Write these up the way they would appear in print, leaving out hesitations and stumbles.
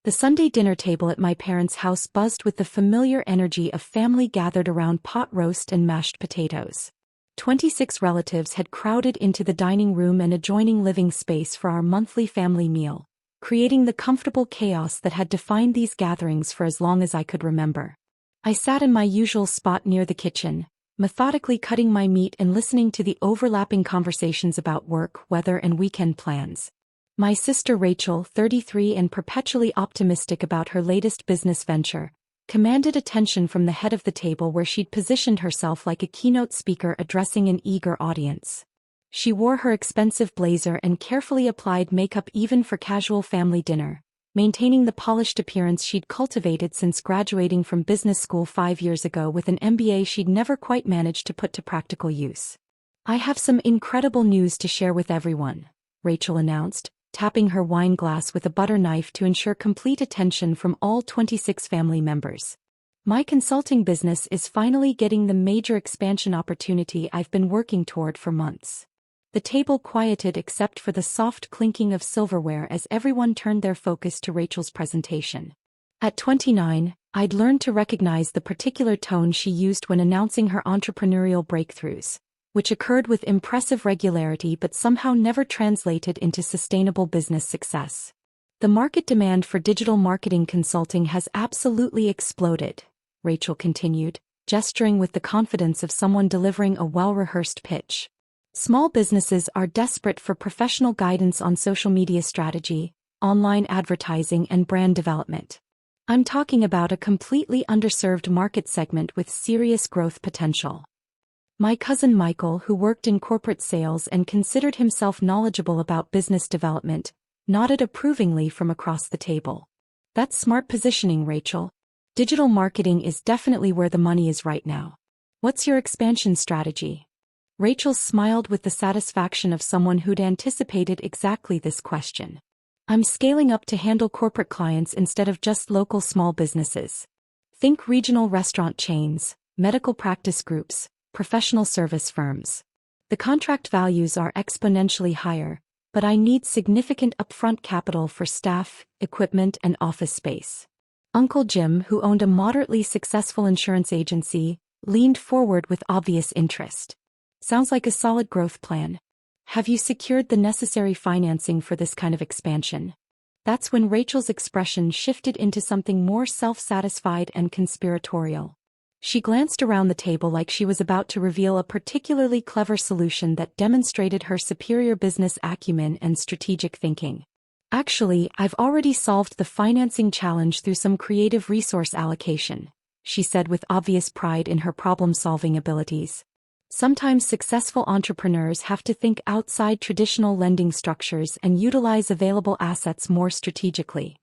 The Sunday dinner table at my parents' house buzzed with the familiar energy of family gathered around pot roast and mashed potatoes. 26 relatives had crowded into the dining room and adjoining living space for our monthly family meal, creating the comfortable chaos that had defined these gatherings for as long as I could remember. I sat in my usual spot near the kitchen, methodically cutting my meat and listening to the overlapping conversations about work, weather, and weekend plans. My sister Rachel, 33 and perpetually optimistic about her latest business venture, commanded attention from the head of the table where she'd positioned herself like a keynote speaker addressing an eager audience. She wore her expensive blazer and carefully applied makeup even for casual family dinner, maintaining the polished appearance she'd cultivated since graduating from business school 5 years ago with an MBA she'd never quite managed to put to practical use. "I have some incredible news to share with everyone," Rachel announced, tapping her wine glass with a butter knife to ensure complete attention from all 26 family members. "My consulting business is finally getting the major expansion opportunity I've been working toward for months." The table quieted except for the soft clinking of silverware as everyone turned their focus to Rachel's presentation. At 29, I'd learned to recognize the particular tone she used when announcing her entrepreneurial breakthroughs, which occurred with impressive regularity but somehow never translated into sustainable business success. "The market demand for digital marketing consulting has absolutely exploded," Rachel continued, gesturing with the confidence of someone delivering a well-rehearsed pitch. "Small businesses are desperate for professional guidance on social media strategy, online advertising, and brand development. I'm talking about a completely underserved market segment with serious growth potential." My cousin Michael, who worked in corporate sales and considered himself knowledgeable about business development, nodded approvingly from across the table. "That's smart positioning, Rachel. Digital marketing is definitely where the money is right now. What's your expansion strategy?" Rachel smiled with the satisfaction of someone who'd anticipated exactly this question. "I'm scaling up to handle corporate clients instead of just local small businesses. Think regional restaurant chains, medical practice groups, professional service firms. The contract values are exponentially higher, but I need significant upfront capital for staff, equipment, and office space." Uncle Jim, who owned a moderately successful insurance agency, leaned forward with obvious interest. "Sounds like a solid growth plan. Have you secured the necessary financing for this kind of expansion?" That's when Rachel's expression shifted into something more self-satisfied and conspiratorial. She glanced around the table like she was about to reveal a particularly clever solution that demonstrated her superior business acumen and strategic thinking. "Actually, I've already solved the financing challenge through some creative resource allocation," she said with obvious pride in her problem-solving abilities. "Sometimes successful entrepreneurs have to think outside traditional lending structures and utilize available assets more strategically."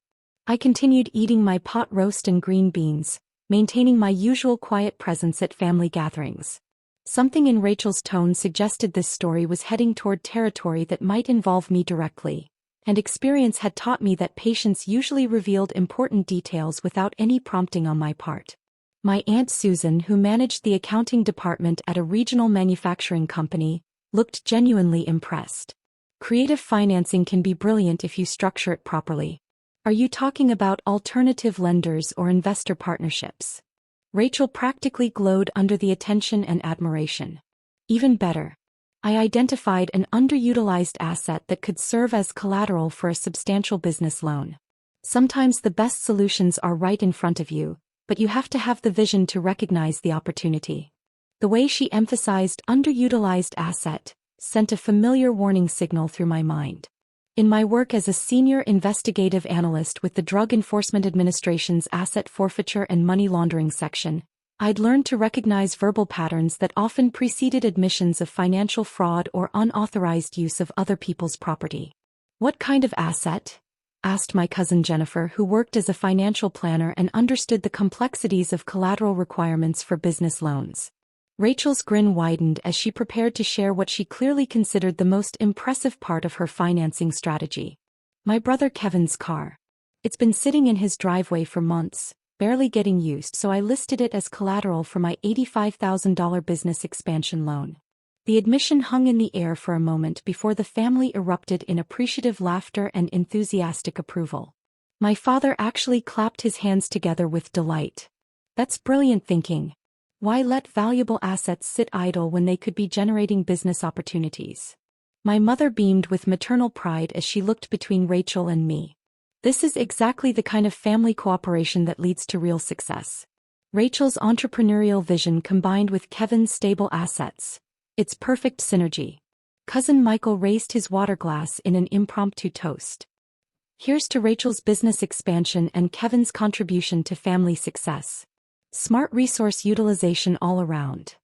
I continued eating my pot roast and green beans, maintaining my usual quiet presence at family gatherings. Something in Rachel's tone suggested this story was heading toward territory that might involve me directly, and experience had taught me that patience usually revealed important details without any prompting on my part. My Aunt Susan, who managed the accounting department at a regional manufacturing company, looked genuinely impressed. "Creative financing can be brilliant if you structure it properly. Are you talking about alternative lenders or investor partnerships?" Rachel practically glowed under the attention and admiration. "Even better. I identified an underutilized asset that could serve as collateral for a substantial business loan. Sometimes the best solutions are right in front of you, but you have to have the vision to recognize the opportunity." The way she emphasized underutilized asset sent a familiar warning signal through my mind. In my work as a senior investigative analyst with the Drug Enforcement Administration's Asset Forfeiture and Money Laundering section, I'd learned to recognize verbal patterns that often preceded admissions of financial fraud or unauthorized use of other people's property. "What kind of asset?" asked my cousin Jennifer, who worked as a financial planner and understood the complexities of collateral requirements for business loans. Rachel's grin widened as she prepared to share what she clearly considered the most impressive part of her financing strategy. "My brother Kevin's car. It's been sitting in his driveway for months, barely getting used, so I listed it as collateral for my $85,000 business expansion loan." The admission hung in the air for a moment before the family erupted in appreciative laughter and enthusiastic approval. My father actually clapped his hands together with delight. That's brilliant thinking. Why let valuable assets sit idle when they could be generating business opportunities? My mother beamed with maternal pride as she looked between Rachel and me. This is exactly the kind of family cooperation that leads to real success. Rachel's entrepreneurial vision combined with Kevin's stable assets. It's perfect synergy. Cousin Michael raised his water glass in an impromptu toast. Here's to Rachel's business expansion and Kevin's contribution to family success. Smart resource utilization all around.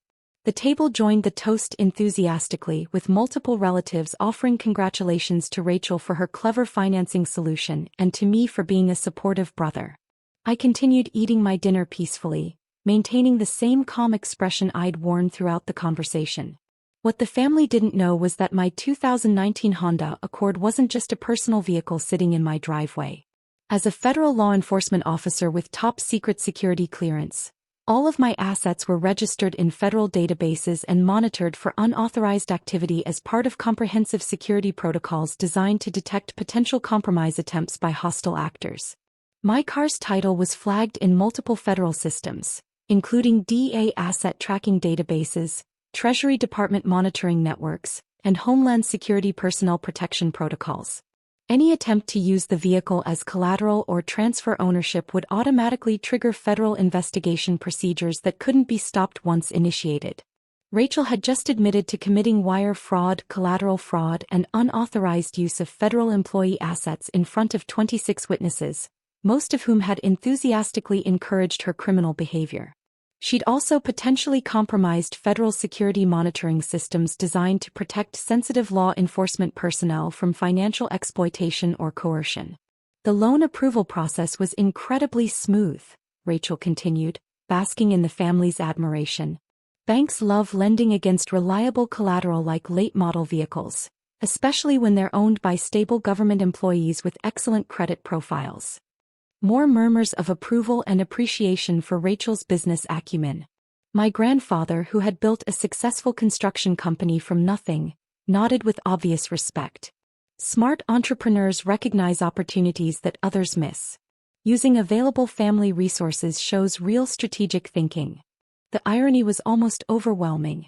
The table joined the toast enthusiastically, with multiple relatives offering congratulations to Rachel for her clever financing solution and to me for being a supportive brother. I continued eating my dinner peacefully, maintaining the same calm expression I'd worn throughout the conversation. What the family didn't know was that my 2019 Honda Accord wasn't just a personal vehicle sitting in my driveway. As a federal law enforcement officer with top-secret security clearance, all of my assets were registered in federal databases and monitored for unauthorized activity as part of comprehensive security protocols designed to detect potential compromise attempts by hostile actors. My car's title was flagged in multiple federal systems, including DEA asset tracking databases, Treasury Department monitoring networks, and Homeland Security personnel protection protocols. Any attempt to use the vehicle as collateral or transfer ownership would automatically trigger federal investigation procedures that couldn't be stopped once initiated. Rachel had just admitted to committing wire fraud, collateral fraud, and unauthorized use of federal employee assets in front of 26 witnesses, most of whom had enthusiastically encouraged her criminal behavior. She'd also potentially compromised federal security monitoring systems designed to protect sensitive law enforcement personnel from financial exploitation or coercion. The loan approval process was incredibly smooth, Rachel continued, basking in the family's admiration. Banks love lending against reliable collateral like late-model vehicles, especially when they're owned by stable government employees with excellent credit profiles. More murmurs of approval and appreciation for Rachel's business acumen. My grandfather, who had built a successful construction company from nothing, nodded with obvious respect. Smart entrepreneurs recognize opportunities that others miss. Using available family resources shows real strategic thinking. The irony was almost overwhelming.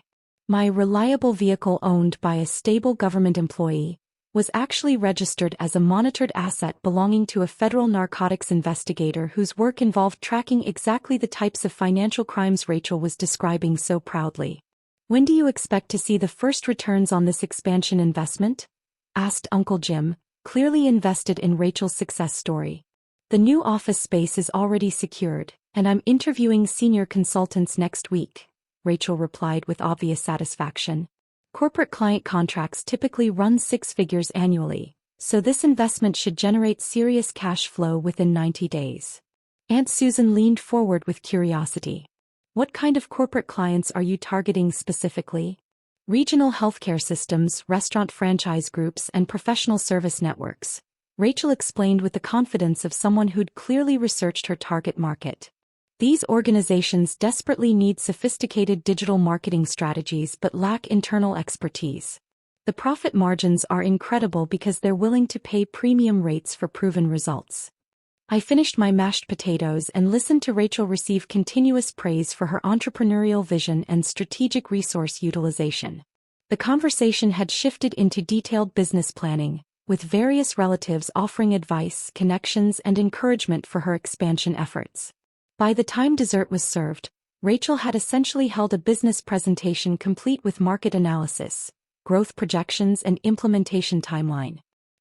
My reliable vehicle, owned by a stable government employee, was actually registered as a monitored asset belonging to a federal narcotics investigator whose work involved tracking exactly the types of financial crimes Rachel was describing so proudly. "When do you expect to see the first returns on this expansion investment?" asked Uncle Jim, clearly invested in Rachel's success story. "The new office space is already secured, and I'm interviewing senior consultants next week," Rachel replied with obvious satisfaction. Corporate client contracts typically run six figures annually, so this investment should generate serious cash flow within 90 days. Aunt Susan leaned forward with curiosity. "What kind of corporate clients are you targeting specifically?" "Regional healthcare systems, restaurant franchise groups, and professional service networks," Rachel explained with the confidence of someone who'd clearly researched her target market. These organizations desperately need sophisticated digital marketing strategies but lack internal expertise. The profit margins are incredible because they're willing to pay premium rates for proven results. I finished my mashed potatoes and listened to Rachel receive continuous praise for her entrepreneurial vision and strategic resource utilization. The conversation had shifted into detailed business planning, with various relatives offering advice, connections, and encouragement for her expansion efforts. By the time dessert was served, Rachel had essentially held a business presentation complete with market analysis, growth projections, and implementation timeline.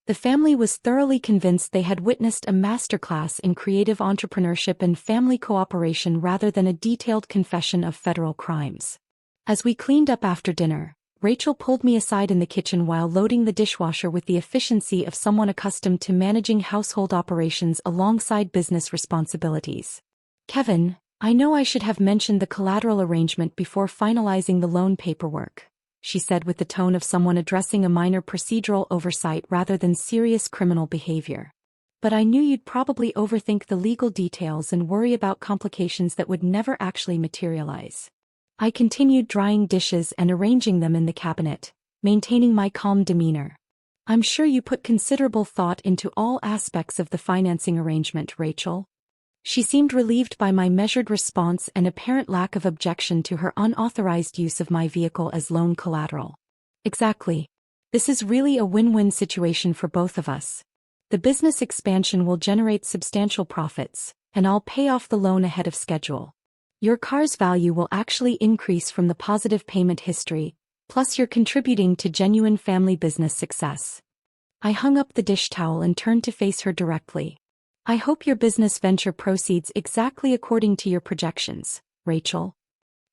The family was thoroughly convinced they had witnessed a masterclass in creative entrepreneurship and family cooperation rather than a detailed confession of federal crimes. As we cleaned up after dinner, Rachel pulled me aside in the kitchen while loading the dishwasher with the efficiency of someone accustomed to managing household operations alongside business responsibilities. "Kevin, I know I should have mentioned the collateral arrangement before finalizing the loan paperwork," she said with the tone of someone addressing a minor procedural oversight rather than serious criminal behavior. "But I knew you'd probably overthink the legal details and worry about complications that would never actually materialize." I continued drying dishes and arranging them in the cabinet, maintaining my calm demeanor. I'm sure you put considerable thought into all aspects of the financing arrangement, Rachel. She seemed relieved by my measured response and apparent lack of objection to her unauthorized use of my vehicle as loan collateral. Exactly. This is really a win-win situation for both of us. The business expansion will generate substantial profits, and I'll pay off the loan ahead of schedule. Your car's value will actually increase from the positive payment history, plus you're contributing to genuine family business success. I hung up the dish towel and turned to face her directly. I hope your business venture proceeds exactly according to your projections, Rachel.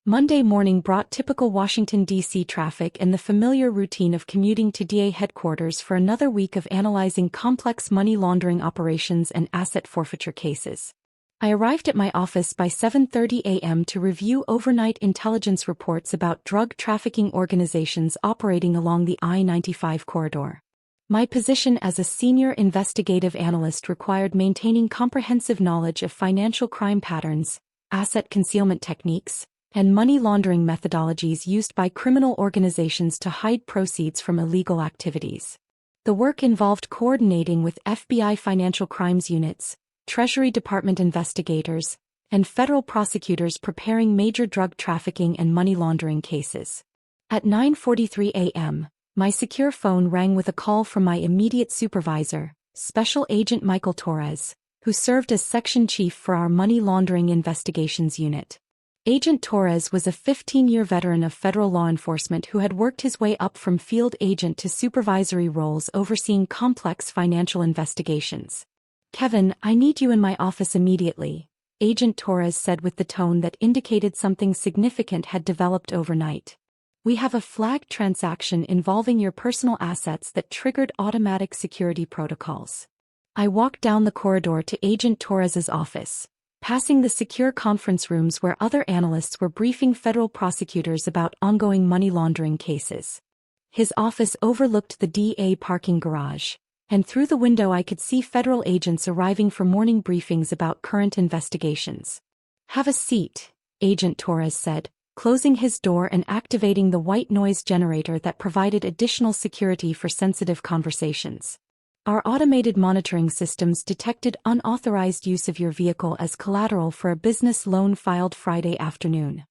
Monday morning brought typical Washington, D.C. traffic and the familiar routine of commuting to DA headquarters for another week of analyzing complex money laundering operations and asset forfeiture cases. I arrived at my office by 7:30 a.m. to review overnight intelligence reports about drug trafficking organizations operating along the I-95 corridor. My position as a senior investigative analyst required maintaining comprehensive knowledge of financial crime patterns, asset concealment techniques, and money laundering methodologies used by criminal organizations to hide proceeds from illegal activities. The work involved coordinating with FBI financial crimes units, Treasury Department investigators, and federal prosecutors preparing major drug trafficking and money laundering cases. At 9:43 a.m., my secure phone rang with a call from my immediate supervisor, Special Agent Michael Torres, who served as Section Chief for our Money Laundering Investigations Unit. Agent Torres was a 15-year veteran of federal law enforcement who had worked his way up from field agent to supervisory roles overseeing complex financial investigations. "Kevin, I need you in my office immediately," Agent Torres said with the tone that indicated something significant had developed overnight. "We have a flagged transaction involving your personal assets that triggered automatic security protocols." I walked down the corridor to Agent Torres's office, passing the secure conference rooms where other analysts were briefing federal prosecutors about ongoing money laundering cases. His office overlooked the DA parking garage, and through the window I could see federal agents arriving for morning briefings about current investigations. "Have a seat," Agent Torres said, closing his door and activating the white noise generator that provided additional security for sensitive conversations. "Our automated monitoring systems detected unauthorized use of your vehicle as collateral for a business loan filed Friday afternoon."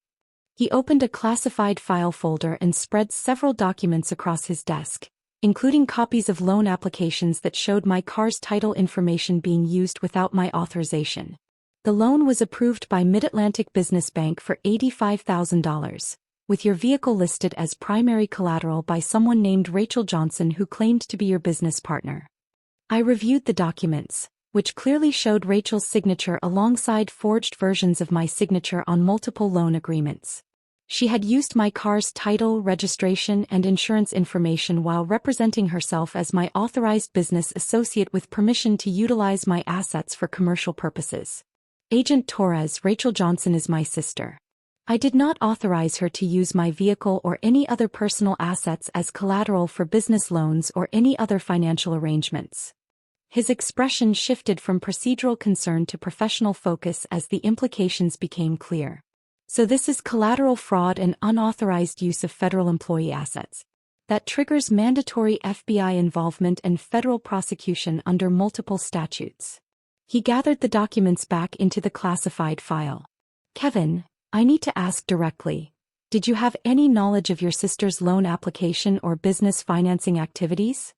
He opened a classified file folder and spread several documents across his desk, including copies of loan applications that showed my car's title information being used without my authorization. The loan was approved by Mid-Atlantic Business Bank for $85,000, with your vehicle listed as primary collateral by someone named Rachel Johnson who claimed to be your business partner. I reviewed the documents, which clearly showed Rachel's signature alongside forged versions of my signature on multiple loan agreements. She had used my car's title, registration, and insurance information while representing herself as my authorized business associate with permission to utilize my assets for commercial purposes. "Agent Torres, Rachel Johnson is my sister. I did not authorize her to use my vehicle or any other personal assets as collateral for business loans or any other financial arrangements." His expression shifted from procedural concern to professional focus as the implications became clear. "So this is collateral fraud and unauthorized use of federal employee assets. That triggers mandatory FBI involvement and federal prosecution under multiple statutes." He gathered the documents back into the classified file. "Kevin, I need to ask directly. Did you have any knowledge of your sister's loan application or business financing activities?"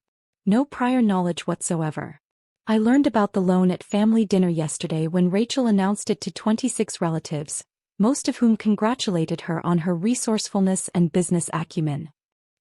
"No prior knowledge whatsoever. I learned about the loan at family dinner yesterday when Rachel announced it to 26 relatives, most of whom congratulated her on her resourcefulness and business acumen."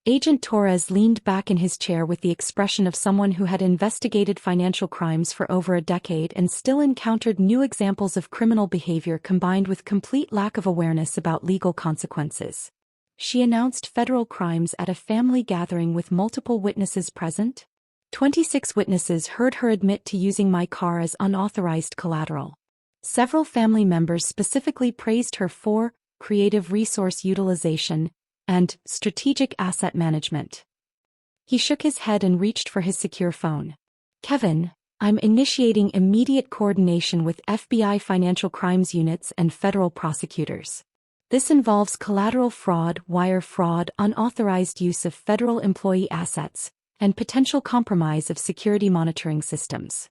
Agent Torres leaned back in his chair with the expression of someone who had investigated financial crimes for over a decade and still encountered new examples of criminal behavior combined with complete lack of awareness about legal consequences. "She announced federal crimes at a family gathering with multiple witnesses present?" 26 witnesses heard her admit to using my car as unauthorized collateral. Several family members specifically praised her for creative resource utilization and strategic asset management. He shook his head and reached for his secure phone. "Kevin, I'm initiating immediate coordination with FBI financial crimes units and federal prosecutors. This involves collateral fraud, wire fraud, unauthorized use of federal employee assets, and potential compromise of security monitoring systems.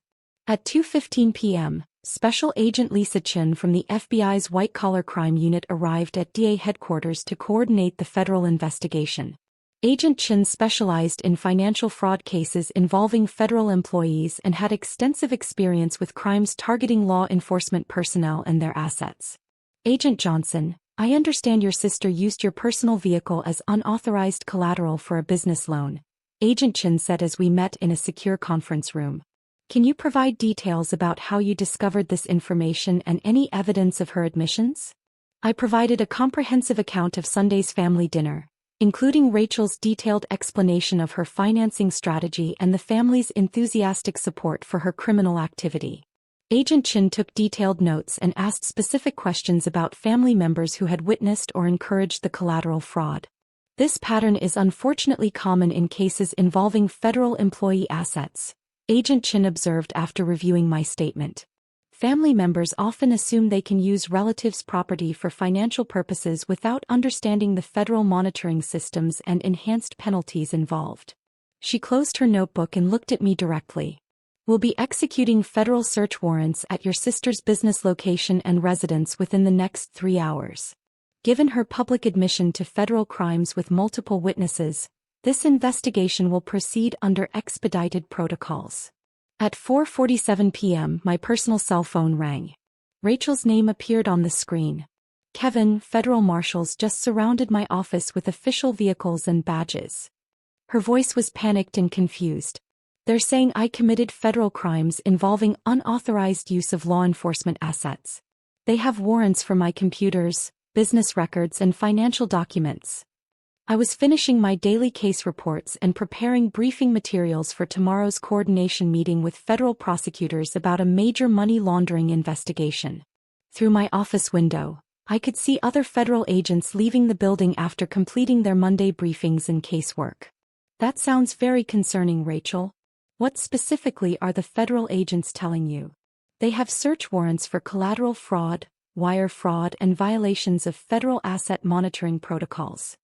At 2:15 p.m., Special Agent Lisa Chin from the FBI's white-collar crime unit arrived at DA headquarters to coordinate the federal investigation. Agent Chin specialized in financial fraud cases involving federal employees and had extensive experience with crimes targeting law enforcement personnel and their assets. Agent Johnson, I understand your sister used your personal vehicle as unauthorized collateral for a business loan, Agent Chin said as we met in a secure conference room. Can you provide details about how you discovered this information and any evidence of her admissions? I provided a comprehensive account of Sunday's family dinner, including Rachel's detailed explanation of her financing strategy and the family's enthusiastic support for her criminal activity. Agent Chin took detailed notes and asked specific questions about family members who had witnessed or encouraged the collateral fraud. This pattern is unfortunately common in cases involving federal employee assets, Agent Chin observed after reviewing my statement. Family members often assume they can use relatives' property for financial purposes without understanding the federal monitoring systems and enhanced penalties involved. She closed her notebook and looked at me directly. We'll be executing federal search warrants at your sister's business location and residence within the next 3 hours. Given her public admission to federal crimes with multiple witnesses, this investigation will proceed under expedited protocols. At 4:47 p.m., my personal cell phone rang. Rachel's name appeared on the screen. Kevin, federal marshals just surrounded my office with official vehicles and badges. Her voice was panicked and confused. They're saying I committed federal crimes involving unauthorized use of law enforcement assets. They have warrants for my computers, business records, and financial documents. I was finishing my daily case reports and preparing briefing materials for tomorrow's coordination meeting with federal prosecutors about a major money laundering investigation. Through my office window, I could see other federal agents leaving the building after completing their Monday briefings and casework. That sounds very concerning, Rachel. What specifically are the federal agents telling you? They have search warrants for collateral fraud, wire fraud, and violations of federal asset monitoring protocols.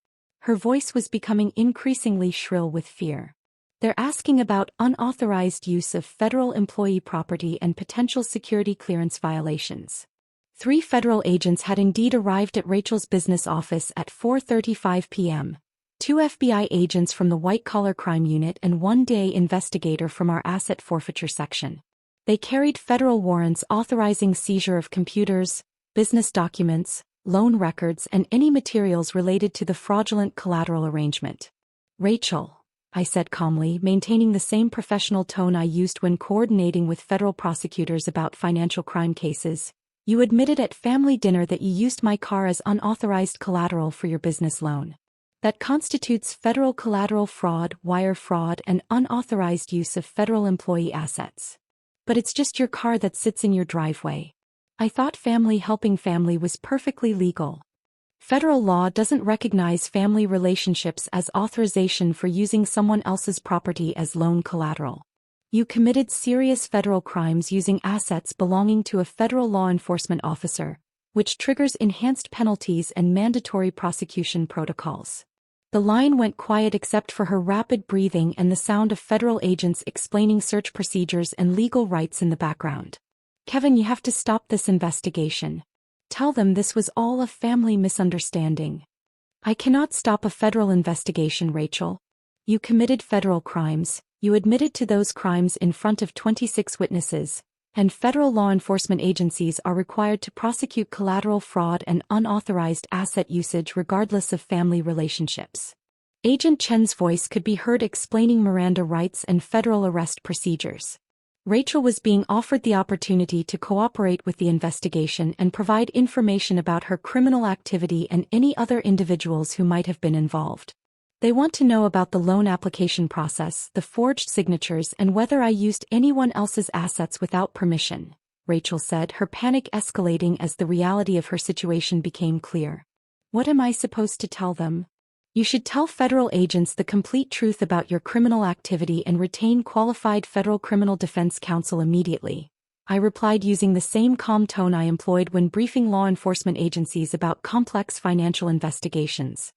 Her voice was becoming increasingly shrill with fear. They're asking about unauthorized use of federal employee property and potential security clearance violations. 3 federal agents had indeed arrived at Rachel's business office at 4:35 p.m., 2 FBI agents from the white-collar crime unit and 1 DA investigator from our asset forfeiture section. They carried federal warrants authorizing seizure of computers, business documents, loan records, and any materials related to the fraudulent collateral arrangement. Rachel, I said calmly, maintaining the same professional tone I used when coordinating with federal prosecutors about financial crime cases, you admitted at family dinner that you used my car as unauthorized collateral for your business loan. That constitutes federal collateral fraud, wire fraud, and unauthorized use of federal employee assets. But it's just your car that sits in your driveway. I thought family helping family was perfectly legal. Federal law doesn't recognize family relationships as authorization for using someone else's property as loan collateral. You committed serious federal crimes using assets belonging to a federal law enforcement officer, which triggers enhanced penalties and mandatory prosecution protocols. The line went quiet except for her rapid breathing and the sound of federal agents explaining search procedures and legal rights in the background. Kevin, you have to stop this investigation. Tell them this was all a family misunderstanding. I cannot stop a federal investigation, Rachel. You committed federal crimes, you admitted to those crimes in front of 26 witnesses, and federal law enforcement agencies are required to prosecute collateral fraud and unauthorized asset usage regardless of family relationships. Agent Chen's voice could be heard explaining Miranda rights and federal arrest procedures. Rachel was being offered the opportunity to cooperate with the investigation and provide information about her criminal activity and any other individuals who might have been involved. They want to know about the loan application process, the forged signatures, and whether I used anyone else's assets without permission, Rachel said, her panic escalating as the reality of her situation became clear. What am I supposed to tell them? You should tell federal agents the complete truth about your criminal activity and retain qualified federal criminal defense counsel immediately, I replied using the same calm tone I employed when briefing law enforcement agencies about complex financial investigations.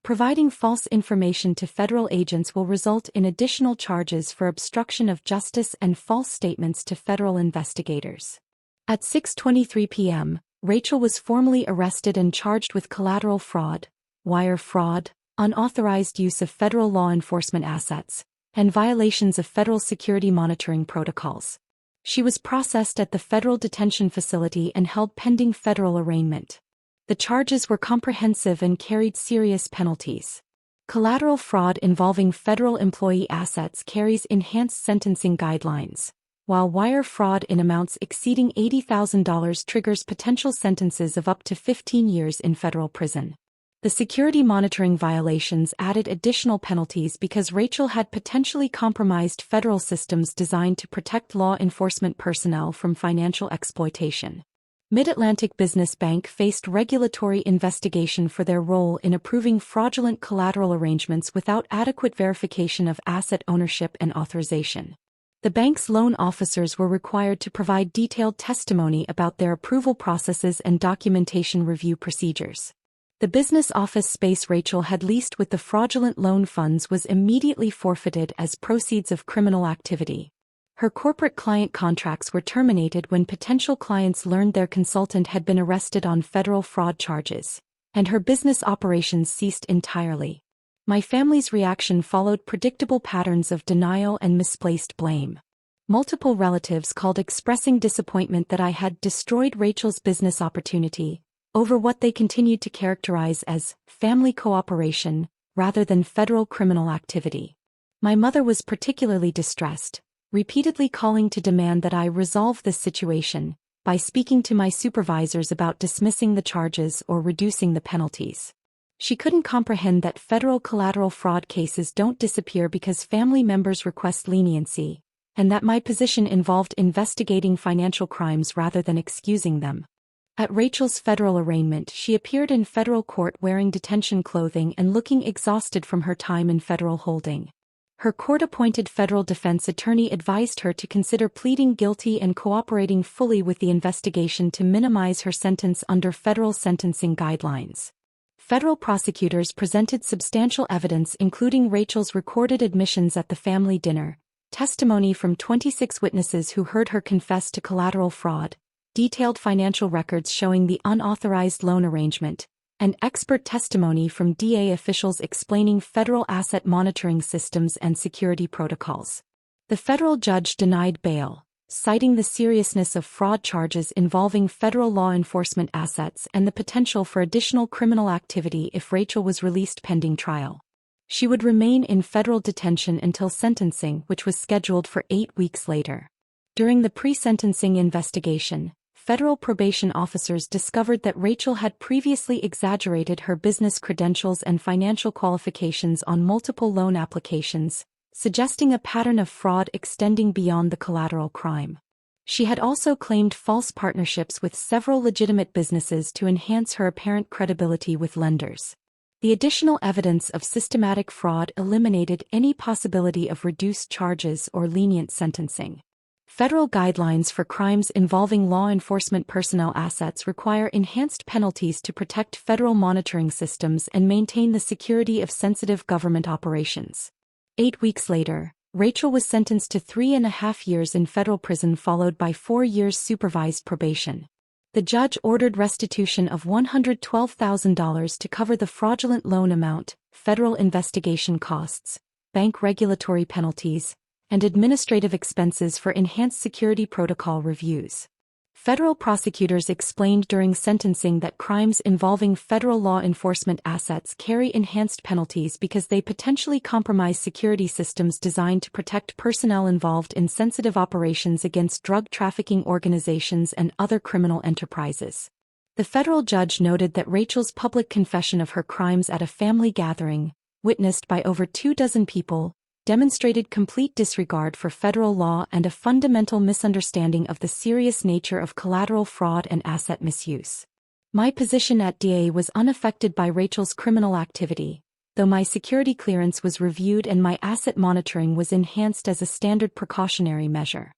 providing false information to federal agents will result in additional charges for obstruction of justice and false statements to federal investigators. At 6:23 p.m., Rachel was formally arrested and charged with collateral fraud, wire fraud, unauthorized use of federal law enforcement assets, and violations of federal security monitoring protocols. She was processed at the federal detention facility and held pending federal arraignment. The charges were comprehensive and carried serious penalties. Collateral fraud involving federal employee assets carries enhanced sentencing guidelines, while wire fraud in amounts exceeding $80,000 triggers potential sentences of up to 15 years in federal prison. The security monitoring violations added additional penalties because Rachel had potentially compromised federal systems designed to protect law enforcement personnel from financial exploitation. Mid-Atlantic Business Bank faced regulatory investigation for their role in approving fraudulent collateral arrangements without adequate verification of asset ownership and authorization. The bank's loan officers were required to provide detailed testimony about their approval processes and documentation review procedures. The business office space Rachel had leased with the fraudulent loan funds was immediately forfeited as proceeds of criminal activity. Her corporate client contracts were terminated when potential clients learned their consultant had been arrested on federal fraud charges, and her business operations ceased entirely. My family's reaction followed predictable patterns of denial and misplaced blame. Multiple relatives called expressing disappointment that I had destroyed Rachel's business opportunity over what they continued to characterize as family cooperation rather than federal criminal activity. My mother was particularly distressed, repeatedly calling to demand that I resolve this situation by speaking to my supervisors about dismissing the charges or reducing the penalties. She couldn't comprehend that federal collateral fraud cases don't disappear because family members request leniency, and that my position involved investigating financial crimes rather than excusing them. At Rachel's federal arraignment, she appeared in federal court wearing detention clothing and looking exhausted from her time in federal holding. Her court-appointed federal defense attorney advised her to consider pleading guilty and cooperating fully with the investigation to minimize her sentence under federal sentencing guidelines. Federal prosecutors presented substantial evidence including Rachel's recorded admissions at the family dinner, testimony from 26 witnesses who heard her confess to collateral fraud, detailed financial records showing the unauthorized loan arrangement, and expert testimony from DA officials explaining federal asset monitoring systems and security protocols. The federal judge denied bail, citing the seriousness of fraud charges involving federal law enforcement assets and the potential for additional criminal activity if Rachel was released pending trial. She would remain in federal detention until sentencing, which was scheduled for 8 weeks later. During the pre-sentencing investigation, federal probation officers discovered that Rachel had previously exaggerated her business credentials and financial qualifications on multiple loan applications, suggesting a pattern of fraud extending beyond the collateral crime. She had also claimed false partnerships with several legitimate businesses to enhance her apparent credibility with lenders. The additional evidence of systematic fraud eliminated any possibility of reduced charges or lenient sentencing. Federal guidelines for crimes involving law enforcement personnel assets require enhanced penalties to protect federal monitoring systems and maintain the security of sensitive government operations. 8 weeks later, Rachel was sentenced to 3.5 years in federal prison followed by 4 years supervised probation. The judge ordered restitution of $112,000 to cover the fraudulent loan amount, federal investigation costs, bank regulatory penalties, and administrative expenses for enhanced security protocol reviews. Federal prosecutors explained during sentencing that crimes involving federal law enforcement assets carry enhanced penalties because they potentially compromise security systems designed to protect personnel involved in sensitive operations against drug trafficking organizations and other criminal enterprises. The federal judge noted that Rachel's public confession of her crimes at a family gathering, witnessed by over 24 people, demonstrated complete disregard for federal law and a fundamental misunderstanding of the serious nature of collateral fraud and asset misuse. My position at DA was unaffected by Rachel's criminal activity, though my security clearance was reviewed and my asset monitoring was enhanced as a standard precautionary measure.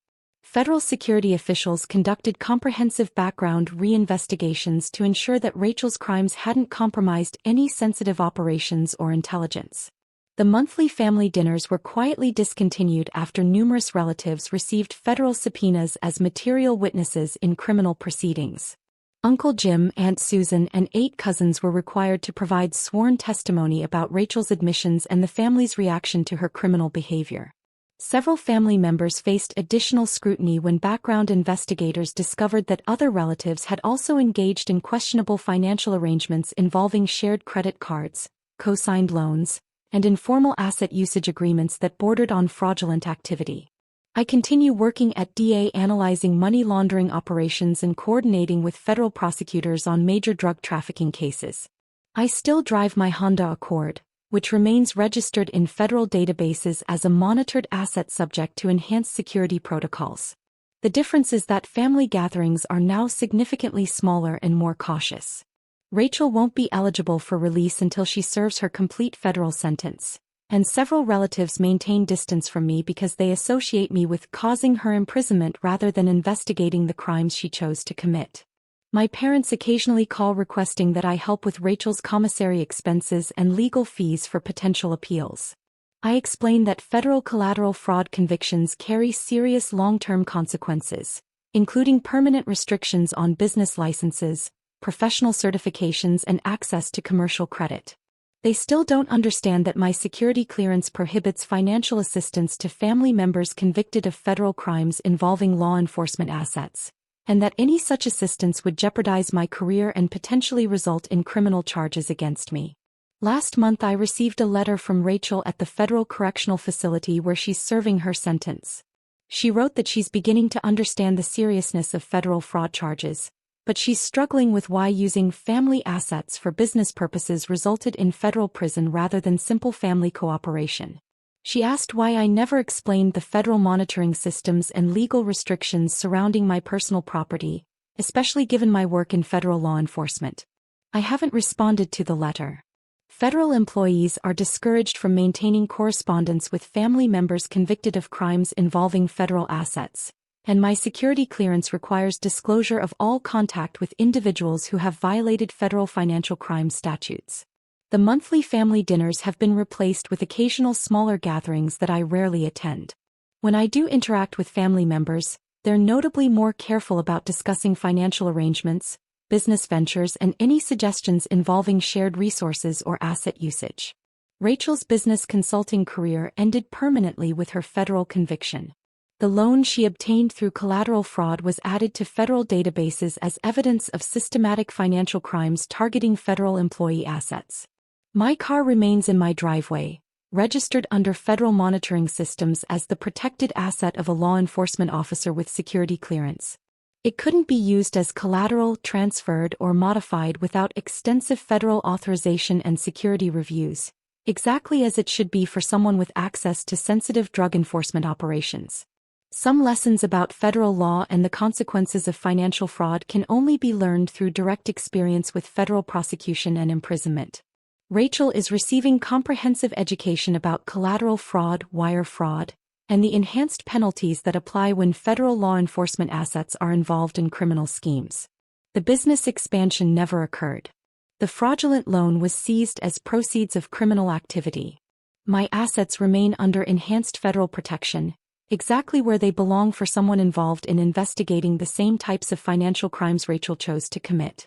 Federal security officials conducted comprehensive background reinvestigations to ensure that Rachel's crimes hadn't compromised any sensitive operations or intelligence. The monthly family dinners were quietly discontinued after numerous relatives received federal subpoenas as material witnesses in criminal proceedings. Uncle Jim, Aunt Susan, and 8 cousins were required to provide sworn testimony about Rachel's admissions and the family's reaction to her criminal behavior. Several family members faced additional scrutiny when background investigators discovered that other relatives had also engaged in questionable financial arrangements involving shared credit cards, co-signed loans, and informal asset usage agreements that bordered on fraudulent activity. I continue working at DA analyzing money laundering operations and coordinating with federal prosecutors on major drug trafficking cases. I still drive my Honda Accord, which remains registered in federal databases as a monitored asset subject to enhanced security protocols. The difference is that family gatherings are now significantly smaller and more cautious. Rachel won't be eligible for release until she serves her complete federal sentence, and several relatives maintain distance from me because they associate me with causing her imprisonment rather than investigating the crimes she chose to commit. My parents occasionally call requesting that I help with Rachel's commissary expenses and legal fees for potential appeals. I explain that federal collateral fraud convictions carry serious long-term consequences, including permanent restrictions on business licenses, professional certifications, and access to commercial credit. They still don't understand that my security clearance prohibits financial assistance to family members convicted of federal crimes involving law enforcement assets, and that any such assistance would jeopardize my career and potentially result in criminal charges against me. Last month I received a letter from Rachel at the federal correctional facility where she's serving her sentence. She wrote that she's beginning to understand the seriousness of federal fraud charges, but she's struggling with why using family assets for business purposes resulted in federal prison rather than simple family cooperation. She asked why I never explained the federal monitoring systems and legal restrictions surrounding my personal property, especially given my work in federal law enforcement. I haven't responded to the letter. Federal employees are discouraged from maintaining correspondence with family members convicted of crimes involving federal assets, and my security clearance requires disclosure of all contact with individuals who have violated federal financial crime statutes. The monthly family dinners have been replaced with occasional smaller gatherings that I rarely attend. When I do interact with family members, they're notably more careful about discussing financial arrangements, business ventures, and any suggestions involving shared resources or asset usage. Rachel's business consulting career ended permanently with her federal conviction. The loan she obtained through collateral fraud was added to federal databases as evidence of systematic financial crimes targeting federal employee assets. My car remains in my driveway, registered under federal monitoring systems as the protected asset of a law enforcement officer with security clearance. It couldn't be used as collateral, transferred, or modified without extensive federal authorization and security reviews, exactly as it should be for someone with access to sensitive drug enforcement operations. Some lessons about federal law and the consequences of financial fraud can only be learned through direct experience with federal prosecution and imprisonment. Rachel is receiving comprehensive education about collateral fraud, wire fraud, and the enhanced penalties that apply when federal law enforcement assets are involved in criminal schemes. The business expansion never occurred. The fraudulent loan was seized as proceeds of criminal activity. My assets remain under enhanced federal protection, exactly where they belong for someone involved in investigating the same types of financial crimes Rachel chose to commit.